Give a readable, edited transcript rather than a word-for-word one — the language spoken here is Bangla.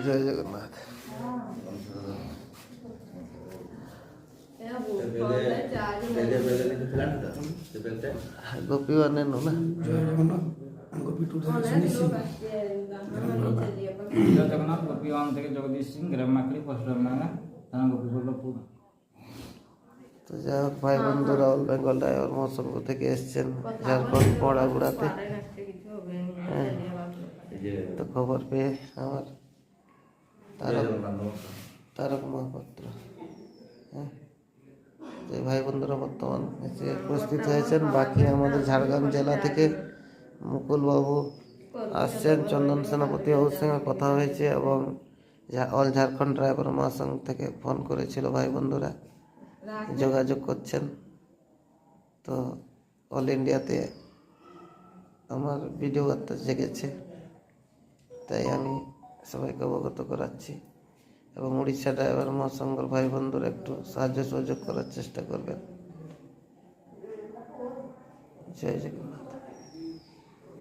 জয় জগন্নাথ। ଗୋପୀ ମାନେ ନୁ ନା ଜୟ ଜଗନ୍ନାଥ ଗୋପୀ ଟୁ ସୁନିତ ସିଂ জয় জগন্নাথ গোপী ওয়ান থেকে জগদীশ সিং গ্রামাকড়ি পশ্চিমবাংলা থানা গোপীবল্লভপুর। তো যাই হোক ভাই বন্ধুরা অল বেঙ্গল ড্রাইভার মহাসংঘ থেকে এসছেন ঝাড়খণ্ড পড়াগুড়াতে। হ্যাঁ, তো খবর পেয়ে আমার তারক মহাপাত্র, হ্যাঁ, যে ভাই বন্ধুরা বর্তমান এসে উপস্থিত হয়েছেন। বাকি আমাদের ঝাড়গ্রাম জেলা থেকে মুকুলবাবু আসছেন, চন্দন সেনাপতি বাবুর সঙ্গে কথা হয়েছে এবং অল ঝাড়খণ্ড ড্রাইভার মহাসংঘ থেকে ফোন করেছিল ভাই বন্ধুরা, যোগাযোগ করছেন। তো অল ইন্ডিয়াতে আমার ভিডিও বার্তা জেগেছে, তাই আমি সবাইকে অবগত করাচ্ছি এবং উড়িষ্যা ড্রাইভার মহাসংঘের ভাই বন্ধুরা একটু সাহায্য সহযোগ করার চেষ্টা করবেন। জয় জগন্নাথ।